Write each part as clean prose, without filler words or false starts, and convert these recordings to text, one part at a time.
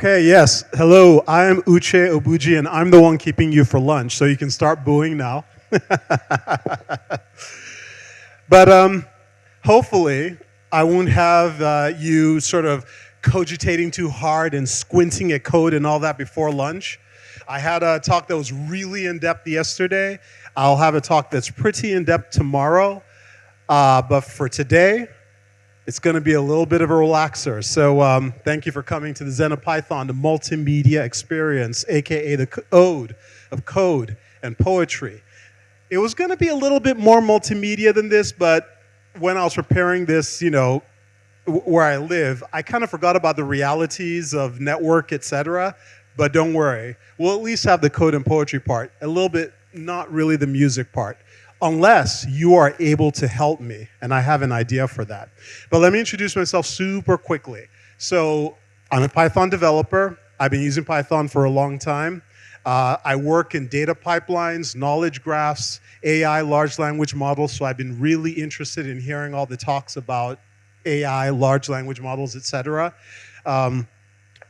Okay, yes. Hello, I am Uche Ogbuji, and I'm the one keeping you for lunch, so you can start booing now. But hopefully, I won't have you sort of cogitating too hard and squinting at code and all that before lunch. I had a talk that was really in-depth yesterday. I'll have a talk that's pretty in-depth tomorrow. But for today, it's going to be a little bit of a relaxer. So thank you for coming to the Zen of Python, the multimedia experience, aka the ode of code and poetry. It was going to be a little bit more multimedia than this, but when I was preparing this, where I live, I kind of forgot about the realities of network, etc. But don't worry, we'll at least have the code and poetry part, a little bit, not really the music part, unless you are able to help me, and I have an idea for that. But let me introduce myself super quickly. So I'm a Python developer. I've been using Python for a long time. I work in data pipelines, knowledge graphs, AI, large language models, so I've been really interested in hearing all the talks about AI, large language models, etc.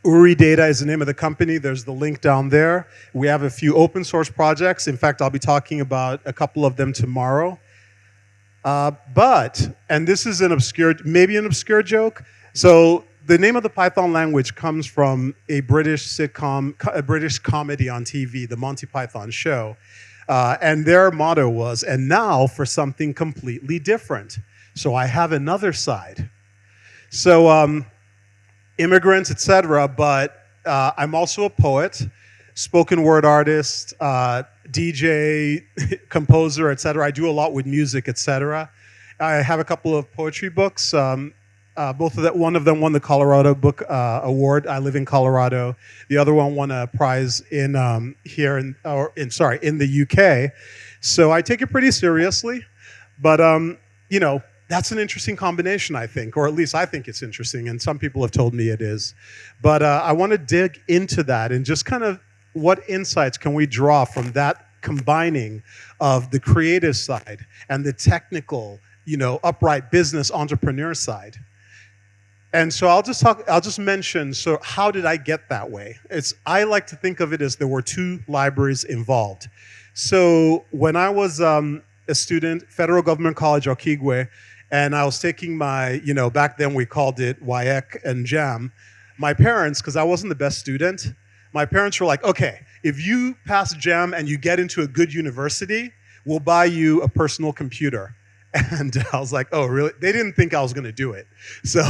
Uri Data is the name of the company. There's the link down there. We have a few open source projects. In fact, I'll be talking about a couple of them tomorrow. And this is maybe an obscure joke. So the name of the Python language comes from a British sitcom, a British comedy on TV, the Monty Python show. And their motto was, and now for something completely different. So I have another side. So immigrants, etc., but I'm also a poet, spoken word artist, DJ, composer, etc. I do a lot with music, etc. I have a couple of poetry books. One of them won the Colorado Book Award. I live in Colorado. The other one won a prize in the UK. So I take it pretty seriously, but that's an interesting combination, I think, or at least I think it's interesting, and some people have told me it is. But I want to dig into that and just kind of what insights can we draw from that combining of the creative side and the technical, upright business entrepreneur side. And so I'll just mention, so how did I get that way? I like to think of it as there were two libraries involved. So when I was a student, Federal Government College, Okigwe, and I was taking my, back then we called it WIEC and JAM, my parents, because I wasn't the best student, my parents were like, okay, if you pass JAM and you get into a good university, we'll buy you a personal computer. And I was like, oh, really? They didn't think I was going to do it. So,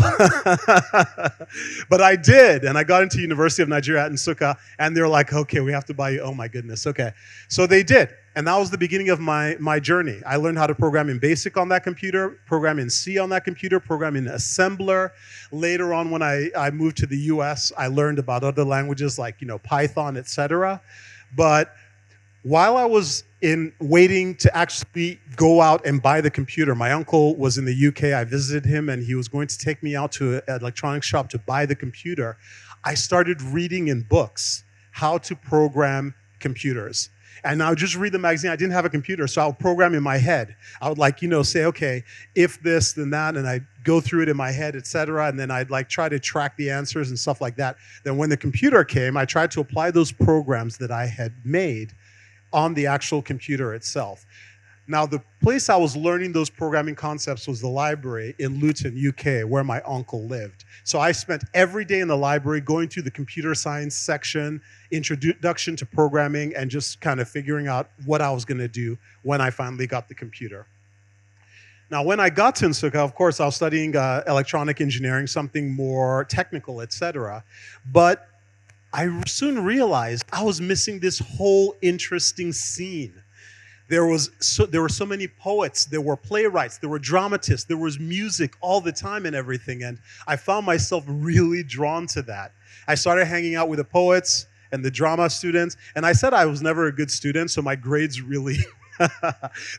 but I did. And I got into University of Nigeria at Nsukka, and they were like, okay, we have to buy you. Oh, my goodness. Okay. So they did. And that was the beginning of my journey. I learned how to program in BASIC on that computer, program in C on that computer, program in assembler. Later on, when I moved to the US, I learned about other languages like, Python, etc. But while I was waiting to actually go out and buy the computer, my uncle was in the UK. I visited him, and he was going to take me out to an electronics shop to buy the computer. I started reading in books how to program computers. And I would just read the magazine. I didn't have a computer, so I would program in my head. I would say, okay, if this, then that, and I'd go through it in my head, etc. And then I'd try to track the answers and stuff like that. Then when the computer came, I tried to apply those programs that I had made on the actual computer itself. Now, the place I was learning those programming concepts was the library in Luton, UK, where my uncle lived. So I spent every day in the library going through the computer science section, introduction to programming, and just kind of figuring out what I was going to do when I finally got the computer. Now, when I got to Nsukka, of course, I was studying electronic engineering, something more technical, etc. But I soon realized I was missing this whole interesting scene. There were so many poets, there were playwrights, there were dramatists, there was music all the time and everything, and I found myself really drawn to that. I started hanging out with the poets and the drama students, and I said I was never a good student, so my grades really,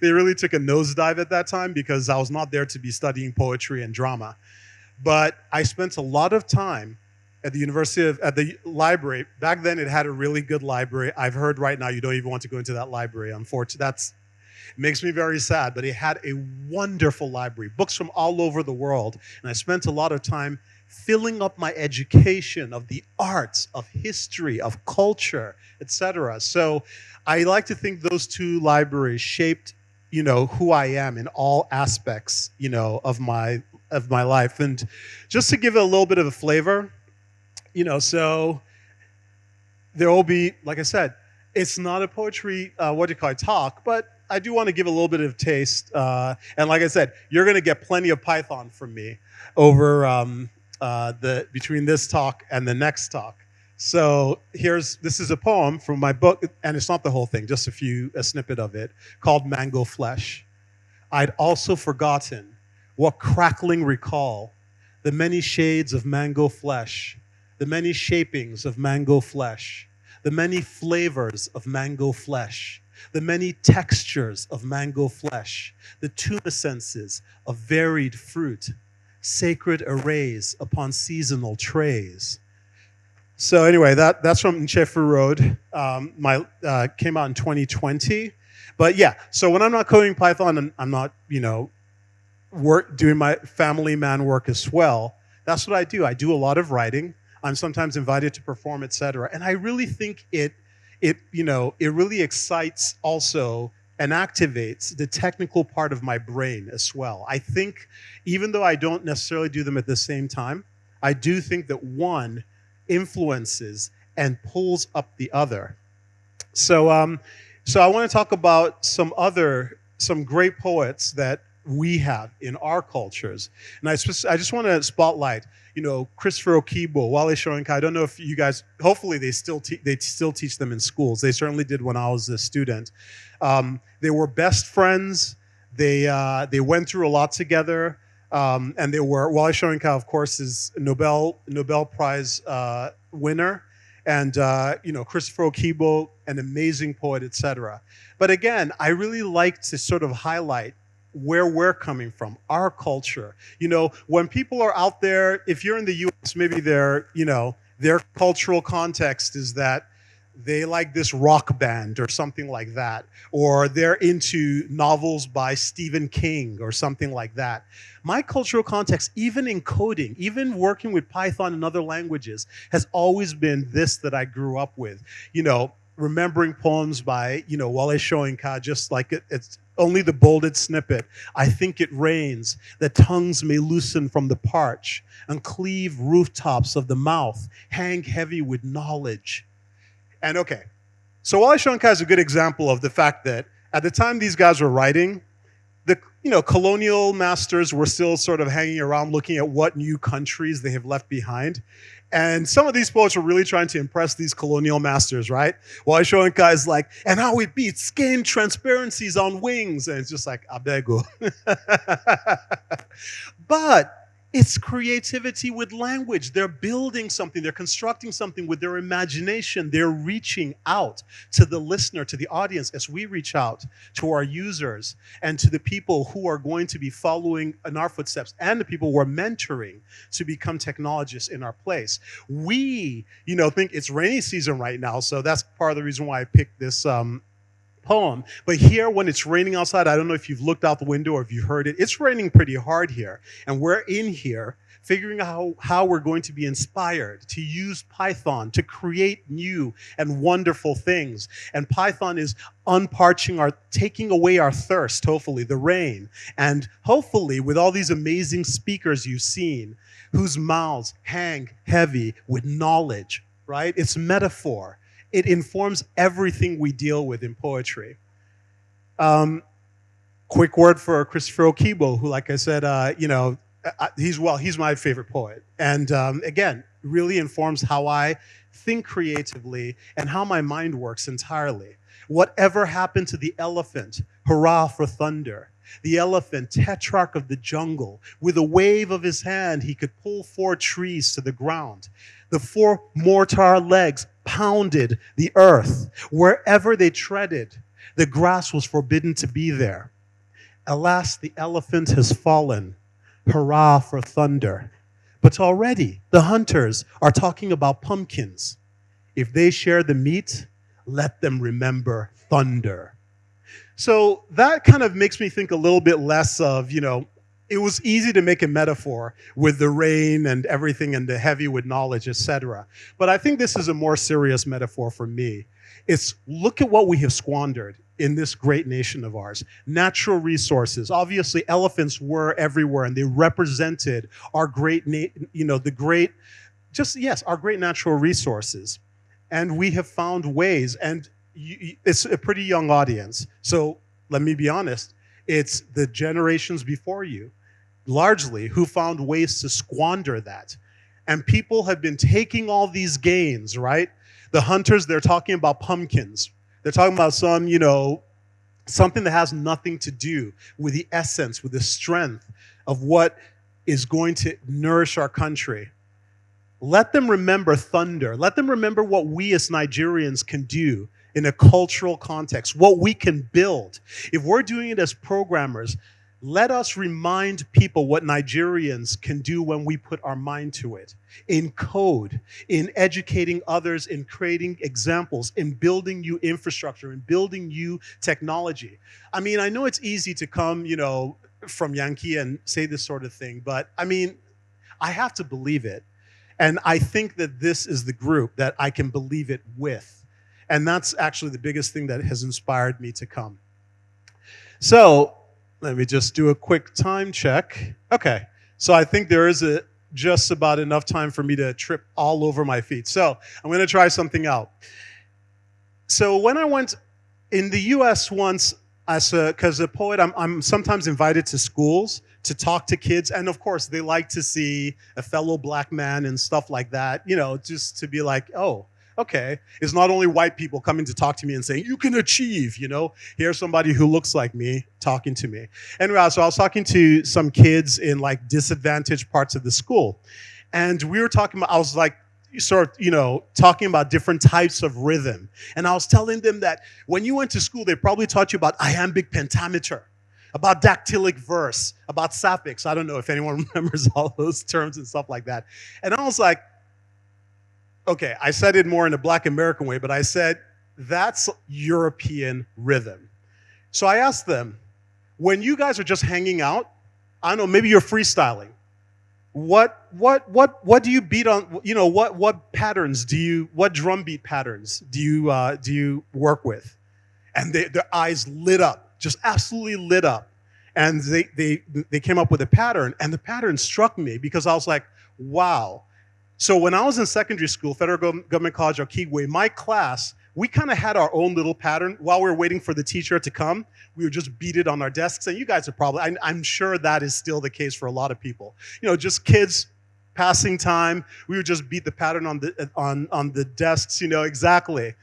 they really took a nosedive at that time because I was not there to be studying poetry and drama. But I spent a lot of time at the library. Back then, it had a really good library. I've heard right now you don't even want to go into that library. Unfortunately, it makes me very sad, but it had a wonderful library, books from all over the world. And I spent a lot of time filling up my education of the arts, of history, of culture, etc. So I like to think those two libraries shaped, who I am in all aspects, of my life. And just to give it a little bit of a flavor, so there will be, like I said, it's not a poetry, talk, but I do want to give a little bit of taste. And like I said, you're going to get plenty of Python from me over between this talk and the next talk. So this is a poem from my book, and it's not the whole thing, just a snippet of it, called Mango Flesh. I'd also forgotten what crackling recall, the many shades of mango flesh, the many shapings of mango flesh, the many flavors of mango flesh, the many textures of mango flesh, the tumescences of varied fruit, sacred arrays upon seasonal trays. So anyway, that's from Nchefu Road. Came out in 2020. But yeah, so when I'm not coding Python, I'm not, doing my family man work as well. That's what I do. I do a lot of writing. I'm sometimes invited to perform, etc. And I really think it really excites also and activates the technical part of my brain as well. I think even though I don't necessarily do them at the same time, I do think that one influences and pulls up the other. So I want to talk about some great poets that we have in our cultures. And I just want to spotlight, Christopher Okibo, Wale Soyinka. I don't know if you guys, hopefully they still teach them in schools. They certainly did when I was a student. They were best friends. They went through a lot together. And Wale Soyinka, of course, is a Nobel Prize winner. And, Christopher Okibo, an amazing poet, etc. But again, I really like to sort of highlight where we're coming from, our culture. When people are out there, if you're in the US, maybe their cultural context is that they like this rock band or something like that, or they're into novels by Stephen King or something like that. My cultural context, even in coding, even working with Python and other languages, has always been this that I grew up with. Remembering poems by, Wale Soyinka, just like it's only the bolded snippet. I think it rains, that tongues may loosen from the parch, and cleave rooftops of the mouth, hang heavy with knowledge. And okay, so Wale Soyinka is a good example of the fact that at the time these guys were writing, the colonial masters were still sort of hanging around looking at what new countries they have left behind. And some of these poets were really trying to impress these colonial masters, right? Wale Soyinka is like, and how it beats skin transparencies on wings. And it's just like, abego. But it's creativity with language. They're building something. They're constructing something with their imagination. They're reaching out to the listener, to the audience, as we reach out to our users and to the people who are going to be following in our footsteps and the people we're mentoring to become technologists in our place. We, think it's rainy season right now, so that's part of the reason why I picked this poem. But here, when it's raining outside, I don't know if you've looked out the window or if you've heard it, it's raining pretty hard here. And we're in here figuring out how we're going to be inspired to use Python to create new and wonderful things. And Python is taking away our thirst, hopefully, the rain. And hopefully, with all these amazing speakers you've seen, whose mouths hang heavy with knowledge, right? It's metaphor. It informs everything we deal with in poetry. Quick word for Christopher Okibo, who, like I said, he's my favorite poet. And again, really informs how I think creatively and how my mind works entirely. Whatever happened to the elephant? Hurrah for thunder. The elephant, tetrarch of the jungle, with a wave of his hand, he could pull 4 trees to the ground. The 4 mortar legs pounded the earth. Wherever they treaded, the grass was forbidden to be there. Alas, the elephant has fallen. Hurrah for thunder. But already the hunters are talking about pumpkins. If they share the meat, let them remember thunder. So that kind of makes me think a little bit less of, it was easy to make a metaphor with the rain and everything and the heavy with knowledge, etc. But I think this is a more serious metaphor for me. It's look at what we have squandered in this great nation of ours. Natural resources. Obviously, elephants were everywhere, and they represented our great, our great natural resources. And we have found ways, and it's a pretty young audience. So let me be honest, it's the generations before you, largely, who found ways to squander that. And people have been taking all these gains, right? The hunters, they're talking about pumpkins. They're talking about something that has nothing to do with the essence, with the strength of what is going to nourish our country. Let them remember thunder. Let them remember what we as Nigerians can do in a cultural context, what we can build. If we're doing it as programmers, let us remind people what Nigerians can do when we put our mind to it. In code, in educating others, in creating examples, in building new infrastructure, in building new technology. I mean, I know it's easy to come, from Yankee and say this sort of thing, but I mean, I have to believe it. And I think that this is the group that I can believe it with. And that's actually the biggest thing that has inspired me to come. So, let me just do a quick time check. Okay, so I think there is just about enough time for me to trip all over my feet. So I'm going to try something out. So when I went in the U.S. once, because a poet, I'm sometimes invited to schools to talk to kids, and of course they like to see a fellow black man and stuff like that, just to be like, oh, okay, it's not only white people coming to talk to me and saying, you can achieve, Here's somebody who looks like me talking to me. Anyway, so I was talking to some kids in like disadvantaged parts of the school. And we were talking about, I was like, talking about different types of rhythm. And I was telling them that when you went to school, they probably taught you about iambic pentameter, about dactylic verse, about sapphics. I don't know if anyone remembers all those terms and stuff like that. And I was like, okay, I said it more in a Black American way, but I said, that's European rhythm. So I asked them, when you guys are just hanging out, I don't know, maybe you're freestyling. What do you beat on, what patterns what drum beat patterns do you work with? And their eyes lit up, just absolutely lit up. And they came up with a pattern, and the pattern struck me because I was like, wow. So when I was in secondary school, Federal Government College, Okigwe, my class, we kind of had our own little pattern. While we were waiting for the teacher to come, we would just beat it on our desks. And you guys are probably, I'm sure that is still the case for a lot of people. Just kids passing time. We would just beat the pattern on the desks, exactly.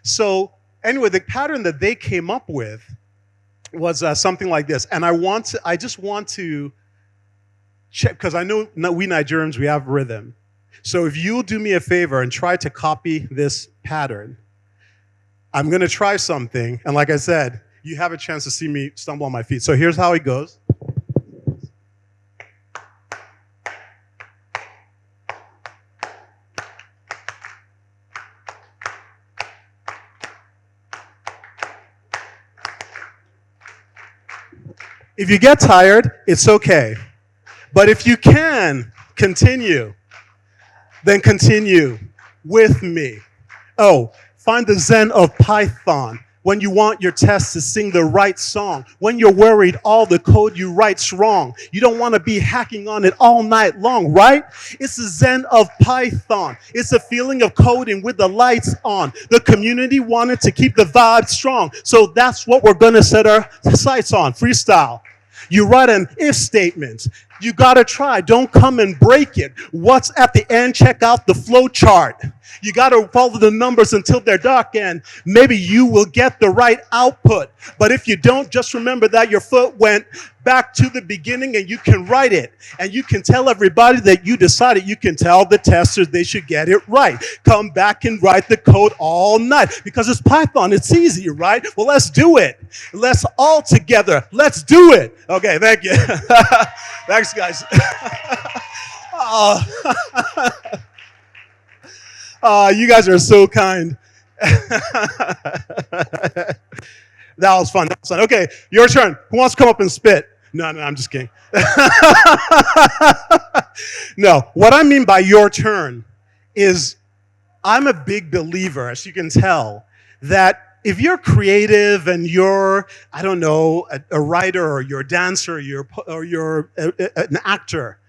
So anyway, the pattern that they came up with was something like this. And I just want to check, because I know we Nigerians, we have rhythm. So if you'll do me a favor and try to copy this pattern, I'm going to try something. And like I said, you have a chance to see me stumble on my feet. So here's how it goes. If you get tired, it's okay. But if you can continue, then continue with me. Oh, find the Zen of Python when you want your test to sing the right song. When you're worried all the code you write's wrong. You don't want to be hacking on it all night long, right? It's the Zen of Python. It's a feeling of coding with the lights on. The community wanted to keep the vibe strong. So that's what we're going to set our sights on. Freestyle. You write an if statement. You gotta try. Don't come and break it. What's at the end? Check out the flow chart. You gotta follow the numbers until they're dark, and maybe you will get the right output. But if you don't, just remember that your foot went back to the beginning, and you can write it. And you can tell everybody that you decided. You can tell the testers they should get it right. Come back and write the code all night because it's Python. It's easy, right? Well, let's do it. Let's all together. Let's do it. Okay, thank you. Thanks, guys. You guys are so kind. That was fun. Okay, your turn. Who wants to come up and spit? No, I'm just kidding. No, what I mean by your turn is I'm a big believer, as you can tell, that if you're creative and you're, I don't know, a writer or you're a dancer or you're an actor,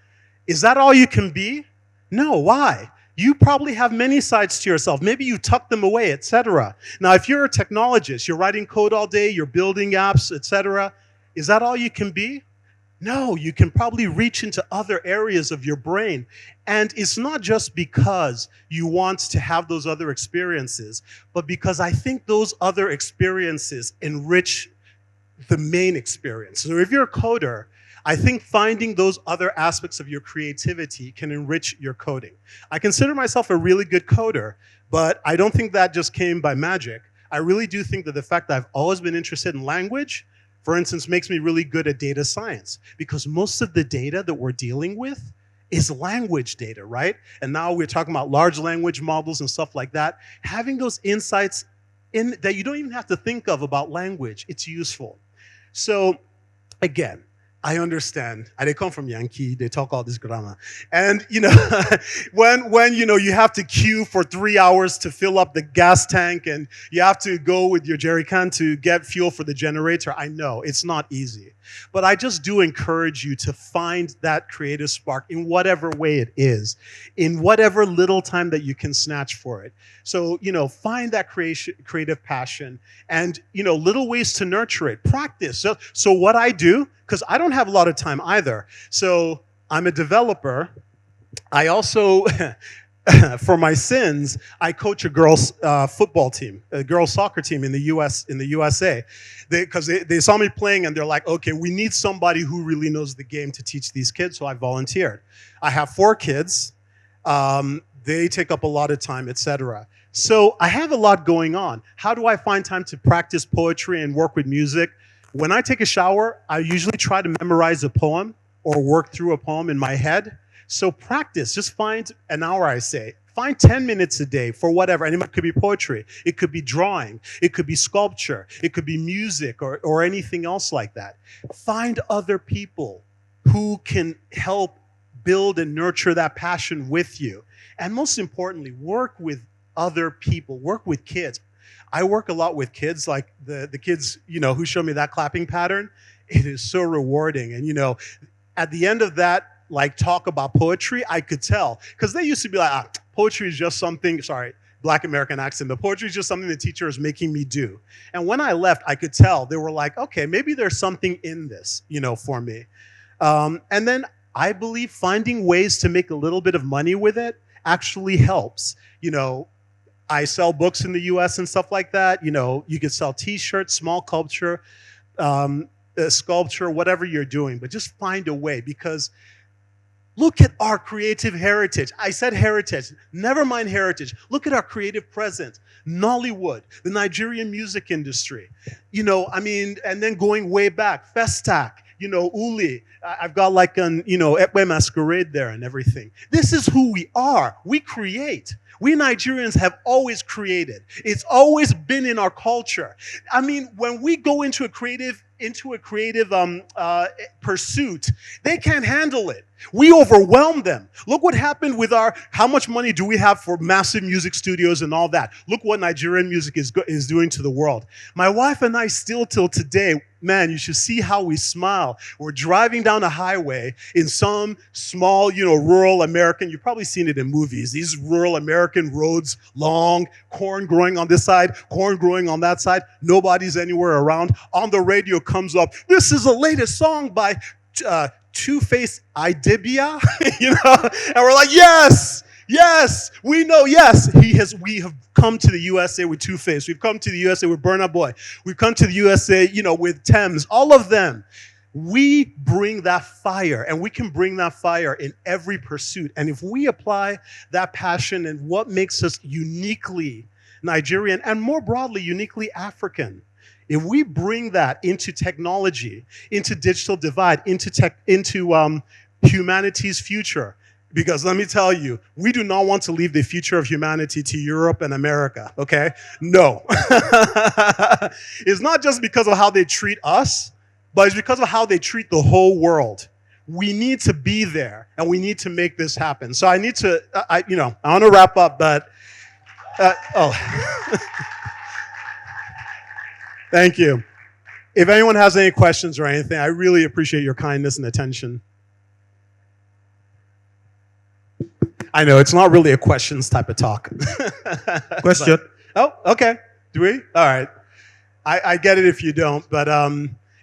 is that all you can be? No, why? You probably have many sides to yourself. Maybe you tuck them away, etc. Now, if you're a technologist, you're writing code all day, you're building apps, etc., is that all you can be? No, you can probably reach into other areas of your brain. And it's not just because you want to have those other experiences, but because I think those other experiences enrich the main experience. So if you're a coder, I think finding those other aspects of your creativity can enrich your coding. I consider myself a really good coder, but I don't think that just came by magic. I really do think that the fact that I've always been interested in language, for instance, makes me really good at data science, because most of the data that we're dealing with is language data, right? And now we're talking about large language models and stuff like that. Having those insights in that you don't even have to think of about language, it's useful. So again, I understand. They come from Yankee. They talk all this grammar. And, when you have to queue for 3 hours to fill up the gas tank and you have to go with your jerry can to get fuel for the generator, I know it's not easy. But I just do encourage you to find that creative spark in whatever way it is, in whatever little time that you can snatch for it. So, find that creative passion and, little ways to nurture it. Practice. So what I do, because I don't have a lot of time either. So I'm a developer. I also, for my sins, I coach a girls' football team, a girls' soccer team in the USA. Because they saw me playing and they're like, okay, we need somebody who really knows the game to teach these kids. So I volunteered. I have 4 kids. They take up a lot of time, etc. So I have a lot going on. How do I find time to practice poetry and work with music? When I take a shower, I usually try to memorize a poem or work through a poem in my head. So practice. Just find an hour, I say. Find 10 minutes a day for whatever. And it could be poetry. It could be drawing. It could be sculpture. It could be music or anything else like that. Find other people who can help build and nurture that passion with you. And most importantly, work with other people. Work with kids. I work a lot with kids, like the kids, who show me that clapping pattern. It is so rewarding. And, at the end of that, like talk about poetry, I could tell. Because they used to be like, poetry is just something, sorry, Black American accent, but poetry is just something the teacher is making me do. And when I left, I could tell. They were like, okay, maybe there's something in this, for me. And then I believe finding ways to make a little bit of money with it actually helps. I sell books in the US and stuff like that. You could sell t-shirts, small sculpture, whatever you're doing, but just find a way, because look at our creative heritage. I said heritage, never mind heritage. Look at our creative present. Nollywood, the Nigerian music industry, and then going way back, Festac, Uli. I've got like an, Ekwe masquerade there and everything. This is who we are. We create. We Nigerians have always created. It's always been in our culture. When we go into a creative pursuit, they can't handle it. We overwhelm them. Look what happened with how much money do we have for massive music studios and all that? Look what Nigerian music is doing to the world. My wife and I still till today, man, you should see how we smile. We're driving down a highway in some small, rural American, you've probably seen it in movies, these rural American roads, long, corn growing on this side, corn growing on that side, nobody's anywhere around. On the radio comes up, this is the latest song by Two-Face Idibia, and we're like, yes, we know, yes. We have come to the USA with Two-Face. We've come to the USA with Burna Boy. We've come to the USA, with Thames, all of them. We bring that fire, and we can bring that fire in every pursuit. And if we apply that passion and what makes us uniquely Nigerian and more broadly, uniquely African, if we bring that into technology, into digital divide, into humanity's future, because let me tell you, we do not want to leave the future of humanity to Europe and America, okay? No. It's not just because of how they treat us, but it's because of how they treat the whole world. We need to be there, and we need to make this happen. So I need to, I want to wrap up, but, thank you. If anyone has any questions or anything, I really appreciate your kindness and attention. I know, it's not really a questions type of talk. Question. But, okay. Do we? All right. I get it if you don't, but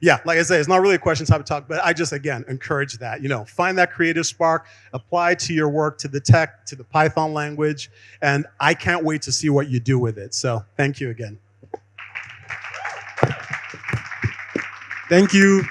yeah, like I say, it's not really a question type of talk, but I just, again, encourage that. Find that creative spark, apply to your work, to the tech, to the Python language, and I can't wait to see what you do with it. So thank you again. Thank you.